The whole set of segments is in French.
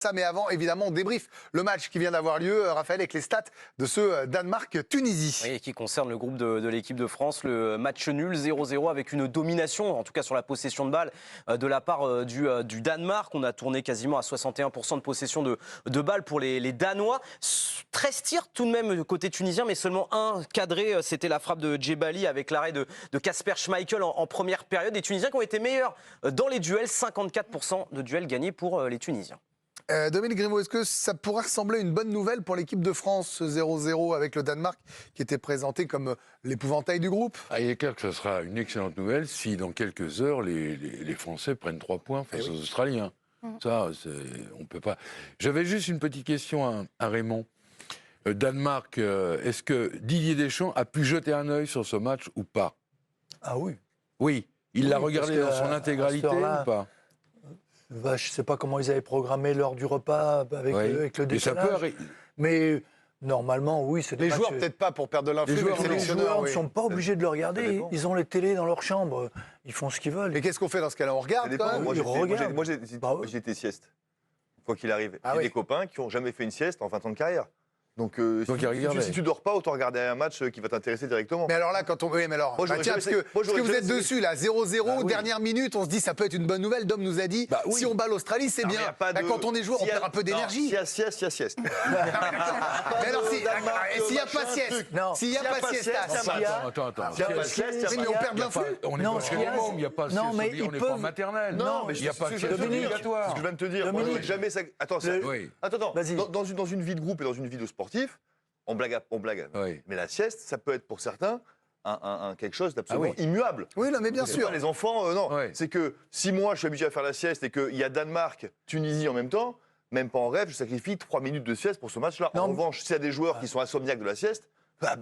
Ça, mais avant, évidemment, on débriefe le match qui vient d'avoir lieu, Raphaël, avec les stats de ce Danemark-Tunisie. Oui, qui concerne le groupe de l'équipe de France. Le match nul 0-0 avec une domination, en tout cas sur la possession de balles, de la part du Danemark. On a tourné quasiment à 61% de possession de balles pour les Danois. 13 tirs tout de même côté tunisien, mais seulement un cadré. C'était la frappe de Djebali avec l'arrêt de Kasper Schmeichel en première période. Les Tunisiens qui ont été meilleurs dans les duels, 54% de duels gagnés pour les Tunisiens. Dominique Grimaud, est-ce que ça pourrait ressembler à une bonne nouvelle pour l'équipe de France, ce 0-0 avec le Danemark, qui était présenté comme l'épouvantail du groupe? Il est clair que ce sera une excellente nouvelle si, dans quelques heures, les Français prennent 3 points face aux Australiens. Ça, on peut pas. J'avais juste une petite question à Raymond. Danemark, est-ce que Didier Deschamps a pu jeter un œil sur ce match ou pas? Ah oui. Oui, il l'a regardé dans son intégralité ou pas? Je ne sais pas comment ils avaient programmé l'heure du repas avec le décalage. Mais normalement, oui. Les joueurs, peut-être pas pour perdre de l'influx. Les joueurs ne sont pas obligés de le regarder. Ils ont les télés dans leur chambre. Ils font ce qu'ils veulent. Mais qu'est-ce qu'on fait dans ce cas-là? On regarde quand même. Moi, j'ai été sieste, quoi qu'il arrive. J'ai des copains qui n'ont jamais fait une sieste en 20 ans de carrière. Donc si tu dors pas, autant regarder un match qui va t'intéresser directement. Mais alors là, quand on... Oui, mais alors... parce que vous êtes dessus, là, 0-0, dernière minute, on se dit ça peut être une bonne nouvelle. Dom nous a dit, si on bat l'Australie, c'est bien. Quand on est joueur, on perd un peu d'énergie. S'il y a sieste, il y a sieste. Mais alors, s'il n'y a pas sieste, s'il n'y a pas sieste... Attends. S'il n'y a pas sieste, mais on perd de l'influx. On n'est pas chez les mômes, il n'y a pas sieste, on n'est pas maternelle. Non, mais il n'y a pas sieste obligatoire. Ce que je viens de te dire, jamais... Attends, dans une vie de groupe et dans une vie de sportif, on blague. Oui. Mais la sieste, ça peut être pour certains quelque chose d'absolument immuable. Oui, non, mais bien sûr. Pas les enfants, non. Oui. C'est que si moi, je suis habitué à faire la sieste et qu'il y a Danemark, Tunisie en même temps, même pas en rêve, je sacrifie 3 minutes de sieste pour ce match-là. En revanche, s'il y a des joueurs qui sont insomniaques de la sieste,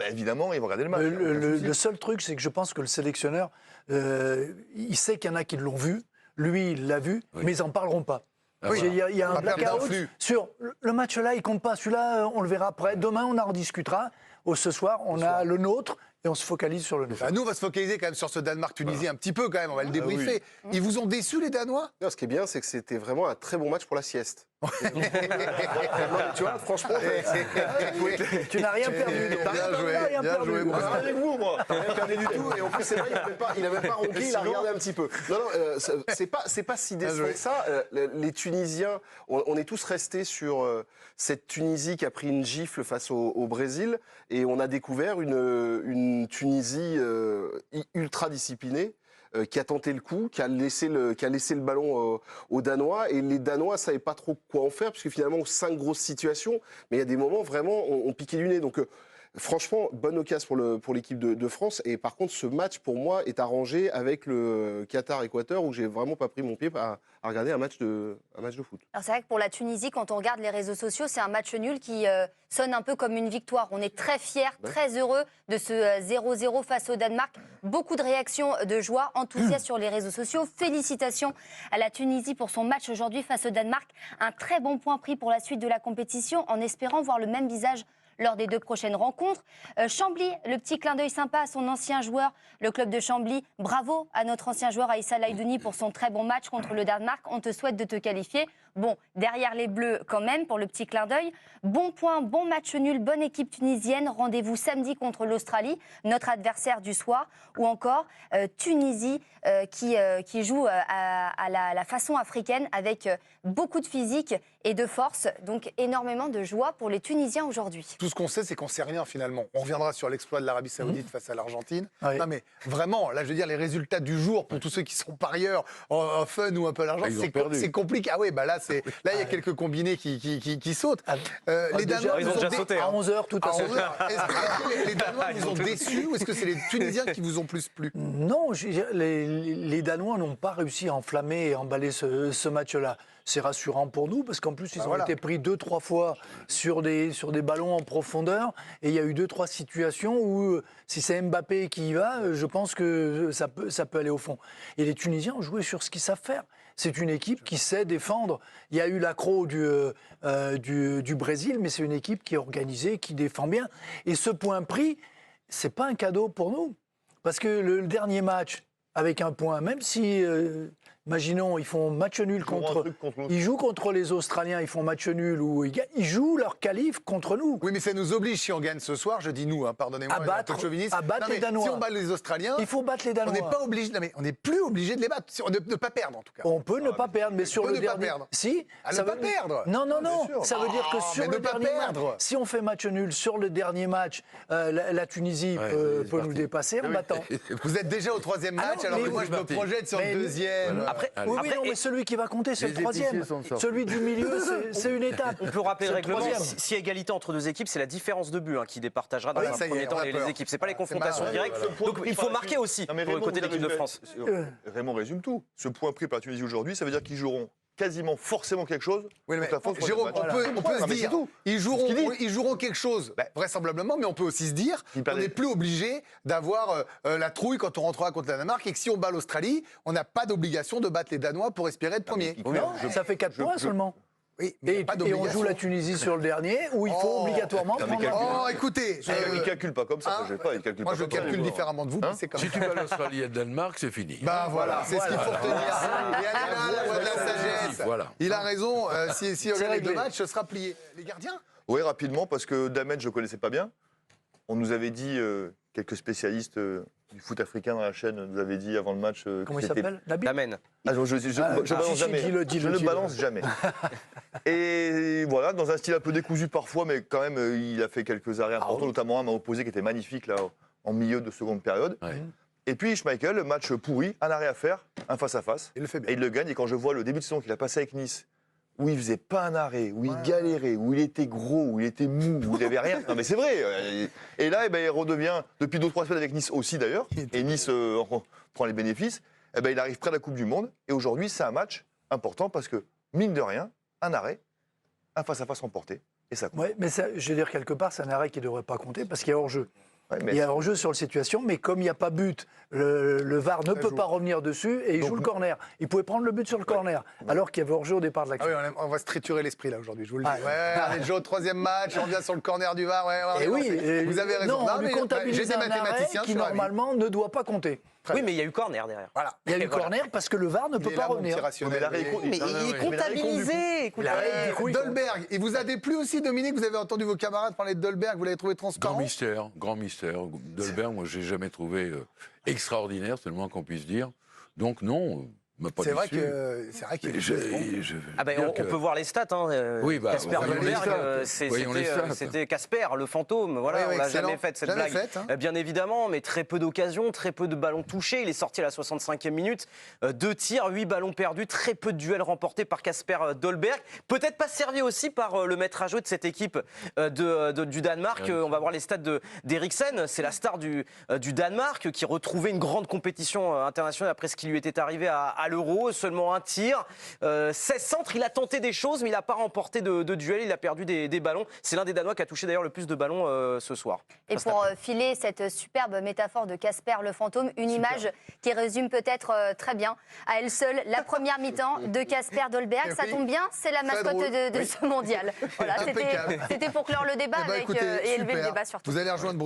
évidemment, ils vont regarder le match. Le seul truc, c'est que je pense que le sélectionneur, il sait qu'il y en a qui l'ont vu. Lui, il l'a vu, mais ils n'en parleront pas. Il y a un blackout sur le match-là, il compte pas. Celui-là, on le verra après. Demain, on en rediscutera. Ce soir, on a le nôtre et on se focalise sur le nôtre. Nous, on va se focaliser quand même sur ce Danemark-Tunisie un petit peu quand même. On va le débriefer. Ils vous ont déçus, les Danois? Non, ce qui est bien, c'est que c'était vraiment un très bon match pour la sieste. Non, tu vois, franchement, tu n'as rien perdu. Bien joué. Je suis avec vous, moi. T'as rien perdu du tout. Et en plus, c'est vrai, il n'avait pas ronqué, il a regardé un petit peu. Non, c'est pas si décevant que ça. Les Tunisiens, on est tous restés sur cette Tunisie qui a pris une gifle face au Brésil. Et on a découvert une Tunisie ultra disciplinée. Qui a tenté le coup, qui a laissé le ballon aux Danois. Et les Danois ne savaient pas trop quoi en faire, parce que finalement, 5 grosses situations, mais il y a des moments vraiment, on piquait du nez. Donc, franchement, bonne occasion pour l'équipe de France. Et par contre, ce match, pour moi, est arrangé avec le Qatar-Équateur, où j'ai vraiment pas pris mon pied à regarder un match de foot. Alors c'est vrai que pour la Tunisie, quand on regarde les réseaux sociaux, c'est un match nul qui sonne un peu comme une victoire. On est très fiers, très heureux de ce 0-0 face au Danemark. Beaucoup de réactions de joie, enthousiasme sur les réseaux sociaux. Félicitations à la Tunisie pour son match aujourd'hui face au Danemark. Un très bon point pris pour la suite de la compétition, en espérant voir le même visage lors des 2 prochaines rencontres. Chambly, le petit clin d'œil sympa à son ancien joueur, le club de Chambly. Bravo à notre ancien joueur Aïssa Laïdouni pour son très bon match contre le Danemark. On te souhaite de te qualifier. Bon, derrière les Bleus quand même, pour le petit clin d'œil. Bon point, bon match nul, bonne équipe tunisienne. Rendez-vous samedi contre l'Australie, notre adversaire du soir. Ou encore Tunisie qui joue à la façon africaine avec beaucoup de physique et de force. Donc énormément de joie pour les Tunisiens aujourd'hui. Tout ce qu'on sait, c'est qu'on ne sait rien finalement. On reviendra sur l'exploit de l'Arabie Saoudite face à l'Argentine. Oui. Non mais vraiment, là je veux dire, les résultats du jour pour tous ceux qui sont parieurs en fun ou un peu l'argent, c'est compliqué. Ah oui, là il y a quelques combinés qui sautent. Les Danois ils ont déjà sauté. À 11h, tout à fait. Est-ce que les Danois vous ont déçus ou est-ce que c'est les Tunisiens qui vous ont plus plu? Non, les Danois n'ont pas réussi à enflammer et emballer ce match-là. C'est rassurant pour nous parce qu'en plus, ils ont été pris 2-3 fois sur des ballons en profondeur. Et il y a eu 2-3 situations où, si c'est Mbappé qui y va, je pense que ça peut aller au fond. Et les Tunisiens ont joué sur ce qu'ils savent faire. C'est une équipe qui sait défendre. Il y a eu l'accro du Brésil, mais c'est une équipe qui est organisée, qui défend bien. Et ce point pris, c'est pas un cadeau pour nous. Parce que le dernier match, avec un point, même si Imaginons, ils font match nul ils jouent contre les Australiens, ils font match nul ou ils jouent leur qualif contre nous. Oui, mais ça nous oblige, si on gagne ce soir, je dis nous, hein, pardonnez-moi, à battre les Danois. Si on bat les Australiens, il faut battre les Danois. On n'est pas obligé, on n'est plus obligé de les battre, ne pas perdre en tout cas. On peut ne pas perdre, mais sur le dernier. Si, ça veut pas perdre. Non, ça veut dire que sur le dernier match, si on fait match nul sur le dernier match, la Tunisie peut nous dépasser en battant. Vous êtes déjà au troisième match, alors que moi je me projette sur le deuxième. Oui, mais celui qui va compter, c'est le troisième. Celui du milieu, c'est une étape. On peut rappeler le règlement. Si égalité entre deux équipes, c'est la différence de but qui départagera dans un premier temps les équipes. C'est pas les confrontations directes. Donc il faut marquer aussi pour le côté de l'équipe de France. Raymond résume tout. Ce point pris par la Tunisie aujourd'hui, ça veut dire qu'ils joueront quasiment forcément quelque chose. Oui, mais Jérôme, on peut se dire, ils joueront quelque chose, vraisemblablement, mais on peut aussi se dire qu'on n'est plus obligé d'avoir la trouille quand on rentrera contre la Danemark et que si on bat l'Australie, on n'a pas d'obligation de battre les Danois pour espérer être premier. Non, ça fait 4 points seulement. Oui, et on joue la Tunisie sur le dernier, où il faut obligatoirement prendre... Oh, écoutez... Il ne calcule pas comme ça, moi je calcule différemment de vous, c'est comme si tu bats l'Australie et le Danemark, c'est fini. Bah voilà, c'est ce qu'il faut retenir. Et allez là, la voie de la sagesse. Voilà. Il a raison, si on gagne les deux matchs, ce sera plié. Les gardiens ? Oui, rapidement, parce que Damen, je ne connaissais pas bien. On nous avait dit, quelques spécialistes du foot africain dans la chaîne nous avaient dit avant le match... Comment il s'appelle ? Damen. Je balance jamais. Je ne balance jamais. Et voilà, dans un style un peu décousu parfois, mais quand même, il a fait quelques arrêts importants, notamment un main opposé qui était magnifique là, en milieu de seconde période. Ouais. Et puis Schmeichel, match pourri, un arrêt à faire, un face-à-face. Il le fait bien. Et il le gagne. Et quand je vois le début de saison qu'il a passé avec Nice, où il faisait pas un arrêt, où il galérait, où il était gros, où il était mou, où il n'avait rien. Non mais c'est vrai. Et là, il redevient, depuis 2-3 semaines avec Nice aussi d'ailleurs, et Nice prend les bénéfices, il arrive près de la Coupe du Monde. Et aujourd'hui, c'est un match important parce que, mine de rien, un arrêt, un face-à-face remporté, et ça compte. Oui, mais ça, je veux dire, quelque part, c'est un arrêt qui ne devrait pas compter parce qu'il y a hors-jeu. Ouais, il y a hors-jeu sur la situation, mais comme il n'y a pas but, le VAR ne peut pas revenir dessus et il joue le corner. Il pouvait prendre le but sur le corner, alors qu'il y avait hors-jeu au départ de l'action. Ah oui, on va se triturer l'esprit là aujourd'hui, je vous le dis. On est déjà au troisième match, on revient sur le corner du VAR. Vous avez raison. Non, on lui comptabilise un arrêt qui normalement ne doit pas compter. Oui, mais il y a eu corner derrière. Voilà. Il y a eu corner parce que le VAR ne peut pas revenir. Mais il est comptabilisé. Dolberg, il vous a déplu aussi, Dominique? Vous avez entendu vos camarades parler de Dolberg, vous l'avez trouvé transparent? Grand mystère. Dolberg, moi, je n'ai jamais trouvé extraordinaire, c'est le moins qu'on puisse dire. Donc non... C'est vrai qu'il on peut voir les stats. Casper Dolberg, c'était Casper, le fantôme. Voilà, on l'a jamais fait cette blague. Bien évidemment, mais très peu d'occasions, très peu de ballons touchés. Il est sorti à la 65e minute. 2 tirs, 8 ballons perdus, très peu de duels remportés par Casper Dolberg. Peut-être pas servi aussi par le maître à jouer de cette équipe du Danemark. On va voir les stats d'Eriksen. C'est la star du Danemark qui retrouvait une grande compétition internationale après ce qui lui était arrivé à l'Euro, seulement un tir, 16 centres, il a tenté des choses, mais il n'a pas remporté de duel, il a perdu des ballons. C'est l'un des Danois qui a touché d'ailleurs le plus de ballons ce soir. Et pour filer cette superbe métaphore de Casper le fantôme, une image qui résume peut-être très bien à elle seule la première mi-temps de Casper Dolberg. Ça tombe bien, c'est la mascotte de ce mondial. Voilà, c'était pour clore le débat et élever le débat surtout. Vous allez rejoindre Bruno.